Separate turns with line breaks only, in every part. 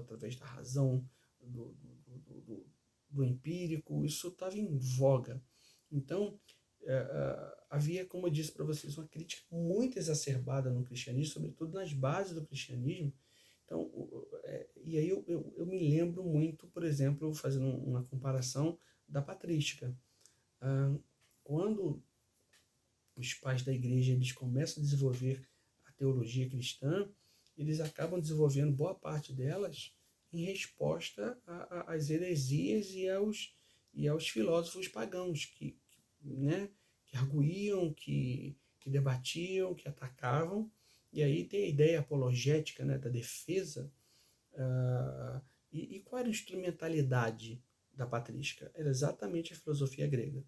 conhecimento através da razão, do, do empírico, isso estava em voga. Então, havia, como eu disse para vocês, uma crítica muito exacerbada no cristianismo, sobretudo nas bases do cristianismo. Então, e aí eu me lembro muito, por exemplo, fazendo uma comparação da patrística. Quando os pais da igreja eles começam a desenvolver a teologia cristã, eles acabam desenvolvendo boa parte delas em resposta às heresias e aos filósofos pagãos né, que arguíam, que debatiam, que atacavam. E aí tem a ideia apologética, né, da defesa. E qual era a instrumentalidade da patrística? Era exatamente a filosofia grega.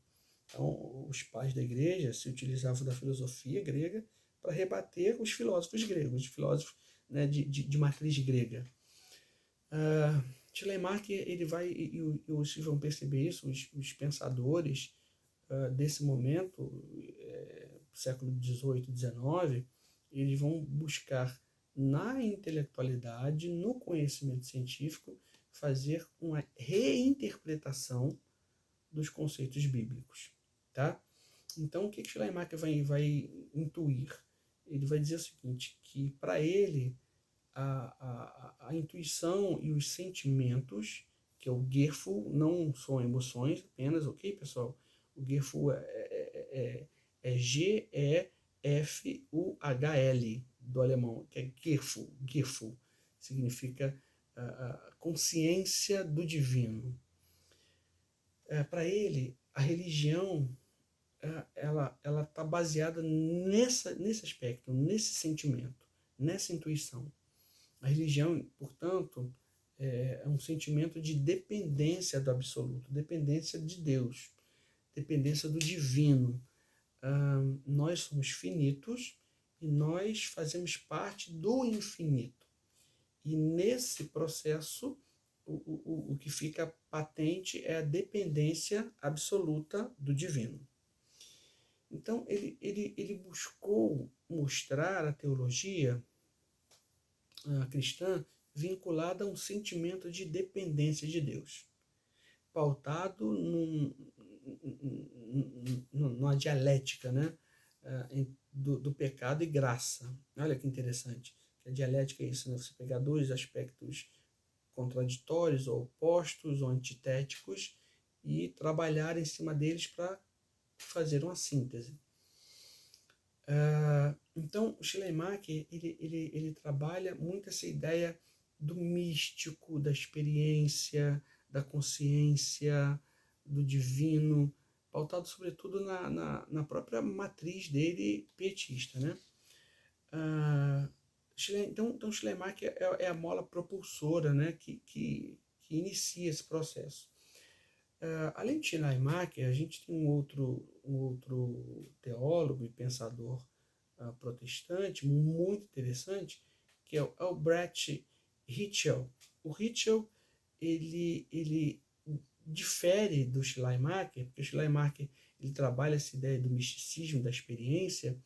Então, os pais da igreja se utilizavam da filosofia grega para rebater os filósofos gregos, os filósofos, né, de matriz grega. Schleiermacher, ele vai, e vocês vão perceber isso, os pensadores desse momento, século XVIII, XIX, eles vão buscar na intelectualidade, no conhecimento científico, fazer uma reinterpretação dos conceitos bíblicos. Tá? Então, o que Schleiermacher vai intuir? Ele vai dizer o seguinte, que para ele a intuição e os sentimentos, que é o Gefühl, não são emoções apenas, ok, pessoal? O Gefühl é Gefuhl, do alemão, que é Gefühl. Gefühl significa consciência do divino. Para ele, a religião ela está baseada nesse aspecto, nesse sentimento, nessa intuição. A religião, portanto, é um sentimento de dependência do absoluto, dependência de Deus, dependência do divino. Nós somos finitos e nós fazemos parte do infinito. E nesse processo, o que fica patente é a dependência absoluta do divino. Então, ele buscou mostrar a teologia cristã vinculada a um sentimento de dependência de Deus, pautado numa dialética, né, do pecado e graça. Olha que interessante. A dialética é isso, né? Você pegar dois aspectos contraditórios, ou opostos, ou antitéticos, e trabalhar em cima deles para fazer uma síntese. Então, o Schleiermacher ele trabalha muito essa ideia do místico, da experiência, da consciência, do divino, pautado sobretudo na própria matriz dele pietista, né? Então Schleiermacher é a mola propulsora, né, que inicia esse processo. Além de Schleiermacher, a gente tem um outro teólogo e pensador protestante muito interessante, que é o Albrecht Ritschl. O Ritschl ele difere do Schleiermacher, porque o Schleiermacher ele trabalha essa ideia do misticismo, da experiência,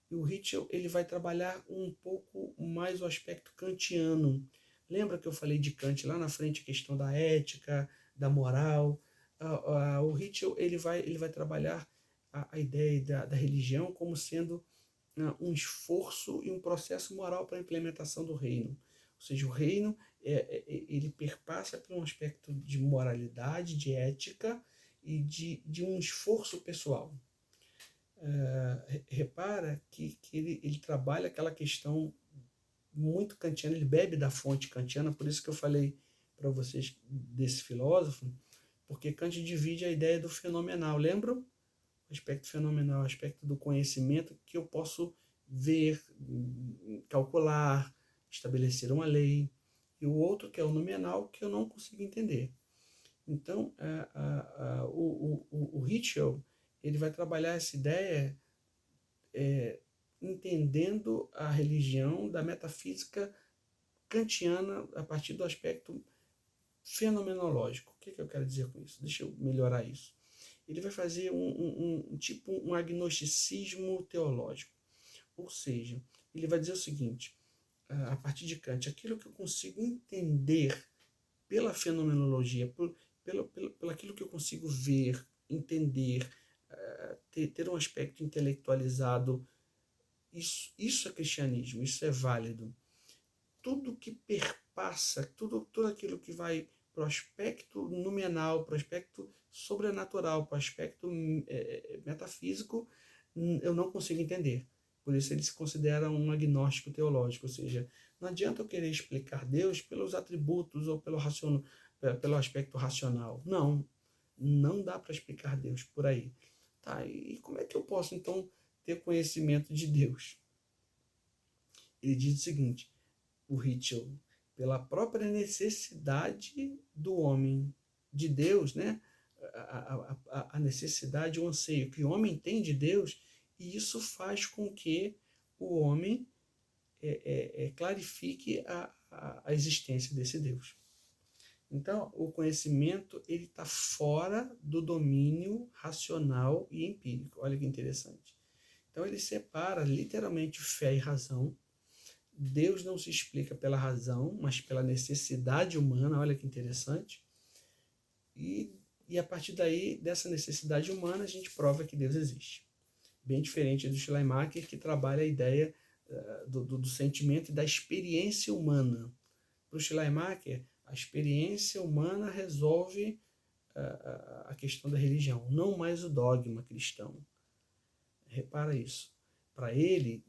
e o Ritschl ele vai trabalhar um pouco mais o aspecto kantiano. Lembra que eu falei de Kant lá na frente, a questão da ética, da moral? O Ritschl ele vai trabalhar a ideia da religião como sendo um esforço e um processo moral para a implementação do reino. Ou seja, o reino ele perpassa por um aspecto de moralidade, de ética e de um esforço pessoal. Repara que ele trabalha aquela questão muito kantiana, ele bebe da fonte kantiana, por isso que eu falei para vocês desse filósofo, porque Kant divide a ideia do fenomenal, lembram? O aspecto fenomenal, o aspecto do conhecimento que eu posso ver, calcular, estabelecer uma lei, e o outro que é o nominal que eu não consigo entender. Então, o Ritschl ele vai trabalhar essa ideia entendendo a religião da metafísica kantiana a partir do aspecto fenomenológico. O que eu quero dizer com isso? Deixa eu melhorar isso. Ele vai fazer um agnosticismo teológico. Ou seja, ele vai dizer o seguinte, a partir de Kant, aquilo que eu consigo entender pela fenomenologia, pelo aquilo que eu consigo ver, entender, ter um aspecto intelectualizado, isso é cristianismo, isso é válido. Tudo que perpassa, tudo aquilo que vai para o aspecto nominal, para o aspecto sobrenatural, para o aspecto metafísico, eu não consigo entender. Por isso ele se considera um agnóstico teológico, ou seja, não adianta eu querer explicar Deus pelos atributos ou pelo aspecto racional. Não dá para explicar Deus por aí. Tá, e como é que eu posso, então, ter conhecimento de Deus? Ele diz o seguinte, o Ritchell, pela própria necessidade do homem de Deus, né? A necessidade, o anseio que o homem tem de Deus, e isso faz com que o homem clarifique a existência desse Deus. Então, o conhecimento ele está fora do domínio racional e empírico. Olha que interessante. Então, ele separa literalmente fé e razão. Deus não se explica pela razão, mas pela necessidade humana. Olha que interessante. E a partir daí, dessa necessidade humana, a gente prova que Deus existe. Bem diferente do Schleiermacher, que trabalha a ideia do sentimento e da experiência humana. Para o Schleiermacher, a experiência humana resolve a questão da religião, não mais o dogma cristão. Repara isso. Para ele,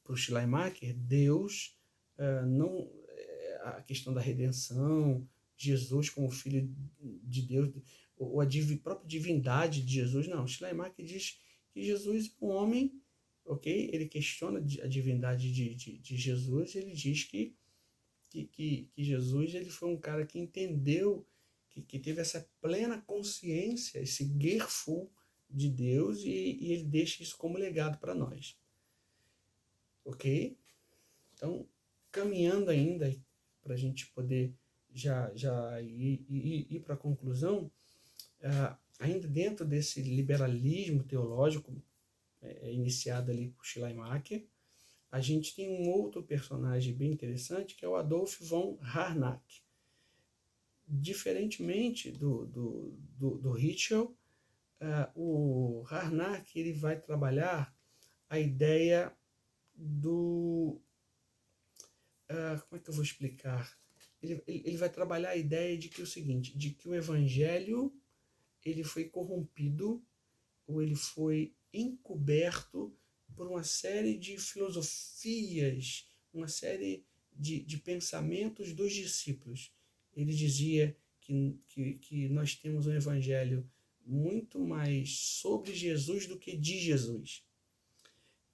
para o Schleiermacher, Deus não a questão da redenção, Jesus como filho de Deus, ou a própria divindade de Jesus, não. Schleiermacher diz que Jesus é um homem, ok? Ele questiona a divindade de Jesus, ele diz que Jesus ele foi um cara que entendeu, que teve essa plena consciência, esse Gerful de Deus, e ele deixa isso como legado para nós. Ok? Então, caminhando ainda, para a gente poder já ir para a conclusão, ainda dentro desse liberalismo teológico iniciado ali por Schleiermacher, a gente tem um outro personagem bem interessante, que é o Adolf von Harnack. Diferentemente do Ritchell, o Harnack ele vai trabalhar a ideia do... como é que eu vou explicar? Ele vai trabalhar a ideia de que o seguinte, de que o evangelho ele foi corrompido ou ele foi encoberto por uma série de filosofias, uma série de pensamentos dos discípulos. Ele dizia que nós temos um evangelho muito mais sobre Jesus do que de Jesus.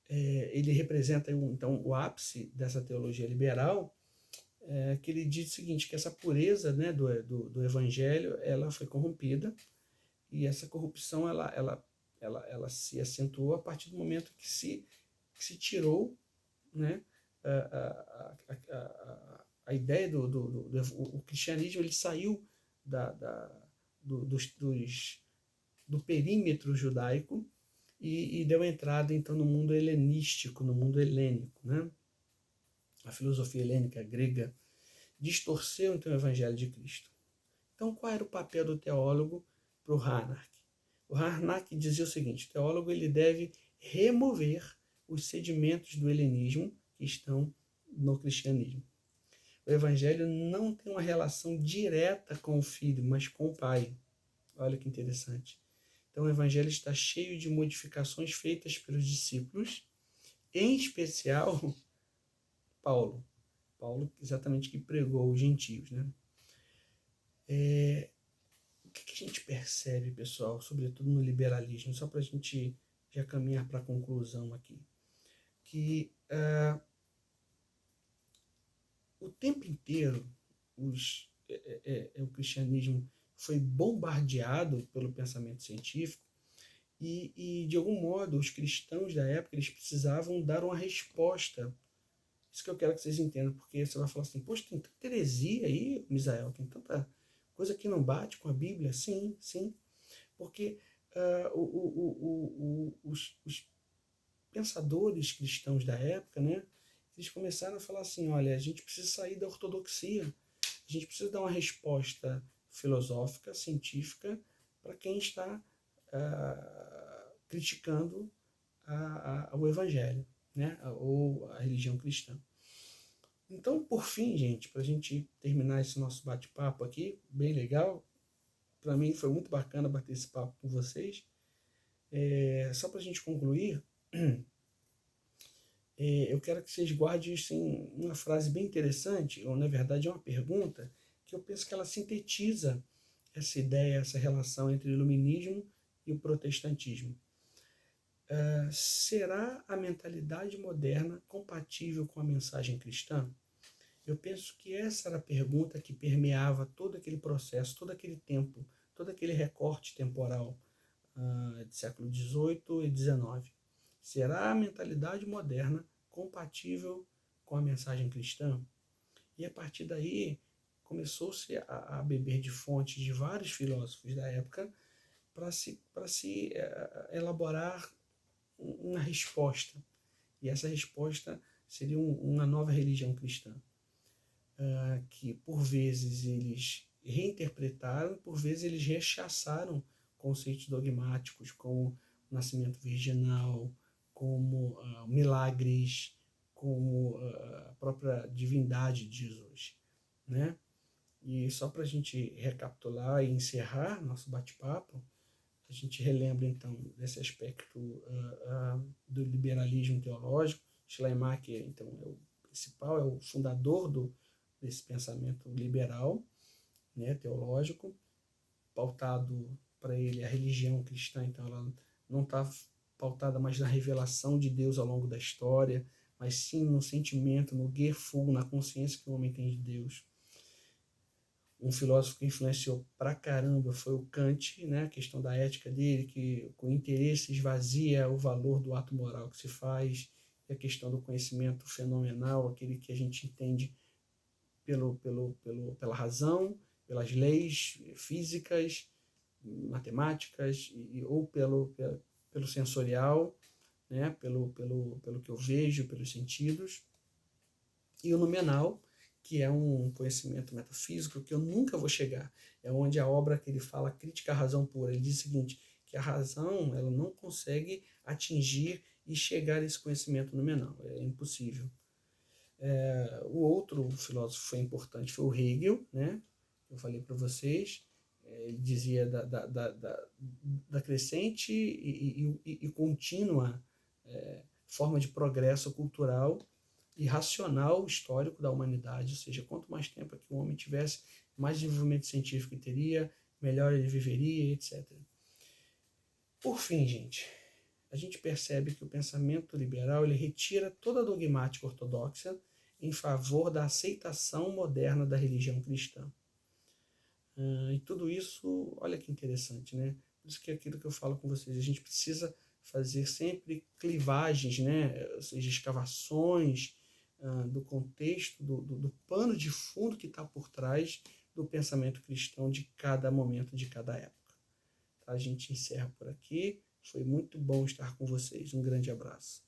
Ele representa, então, o ápice dessa teologia liberal, que ele diz o seguinte, que essa pureza, né, do evangelho, ela foi corrompida, e essa corrupção ela se acentuou a partir do momento que se tirou, né, a ideia o cristianismo ele saiu do perímetro judaico e deu entrada então no mundo helenístico, no mundo helênico, né? A filosofia helênica grega distorceu então o evangelho de Cristo. Então, qual era o papel do teólogo para o Harnack? O Harnack dizia o seguinte, o teólogo ele deve remover os sedimentos do helenismo que estão no cristianismo. O evangelho não tem uma relação direta com o filho, mas com o pai. Olha que interessante. Então, o evangelho está cheio de modificações feitas pelos discípulos, em especial Paulo. Paulo, exatamente, que pregou os gentios, né? O que a gente percebe, pessoal, sobretudo no liberalismo, só para a gente já caminhar para a conclusão aqui, que o tempo inteiro o cristianismo foi bombardeado pelo pensamento científico e, de algum modo, os cristãos da época eles precisavam dar uma resposta. Isso que eu quero que vocês entendam, porque você vai falar assim, poxa, tem tanta heresia aí, Misael, tem tanta coisa que não bate com a Bíblia. Sim, porque os pensadores cristãos da época, né, eles começaram a falar assim, olha, a gente precisa sair da ortodoxia, a gente precisa dar uma resposta filosófica, científica, para quem está criticando o evangelho, né? Ou a religião cristã. Então, por fim, gente, para a gente terminar esse nosso bate-papo aqui, bem legal, para mim foi muito bacana bater esse papo com vocês. Só para a gente concluir, eu quero que vocês guardem assim, uma frase bem interessante, ou na verdade é uma pergunta, que eu penso que ela sintetiza essa ideia, essa relação entre o iluminismo e o protestantismo. Será a mentalidade moderna compatível com a mensagem cristã? Eu penso que essa era a pergunta que permeava todo aquele processo, todo aquele tempo, todo aquele recorte temporal de século XVIII e XIX. Será a mentalidade moderna compatível com a mensagem cristã? E a partir daí começou-se a beber de fontes de vários filósofos da época para se elaborar uma resposta. E essa resposta seria uma nova religião cristã, que por vezes eles reinterpretaram, por vezes eles rechaçaram conceitos dogmáticos como o nascimento virginal, como milagres, como a própria divindade de Jesus, né? E só para a gente recapitular e encerrar nosso bate-papo, a gente relembra então desse aspecto do liberalismo teológico. Schleiermacher, então, é o principal, é o fundador desse pensamento liberal, né, teológico, pautado para ele a religião cristã, então ela não está pautada mais na revelação de Deus ao longo da história, mas sim no sentimento, no Gefühl, na consciência que o homem tem de Deus. Um filósofo que influenciou pra caramba foi o Kant, né? A questão da ética dele, que com interesse esvazia o valor do ato moral que se faz, e a questão do conhecimento fenomenal, aquele que a gente entende pela razão, pelas leis físicas, matemáticas, ou pelo sensorial, né? pelo que eu vejo, pelos sentidos, e o nominal, que é um conhecimento metafísico que eu nunca vou chegar. É onde a obra que ele fala crítica à razão pura. Ele diz o seguinte, que a razão ela não consegue atingir e chegar a esse conhecimento nominal. É impossível. O outro filósofo foi importante foi o Hegel, né? Eu falei para vocês. Ele dizia da crescente e contínua forma de progresso cultural e racional histórico da humanidade, ou seja, quanto mais tempo que o homem tivesse, mais desenvolvimento científico teria, melhor ele viveria, etc. Por fim, gente, a gente percebe que o pensamento liberal ele retira toda a dogmática ortodoxa em favor da aceitação moderna da religião cristã. E tudo isso, olha que interessante, né? Por isso que é aquilo que eu falo com vocês, a gente precisa fazer sempre clivagens, né? Ou seja, escavações do contexto, do pano de fundo que está por trás do pensamento cristão de cada momento, de cada época. Tá? A gente encerra por aqui. Foi muito bom estar com vocês. Um grande abraço.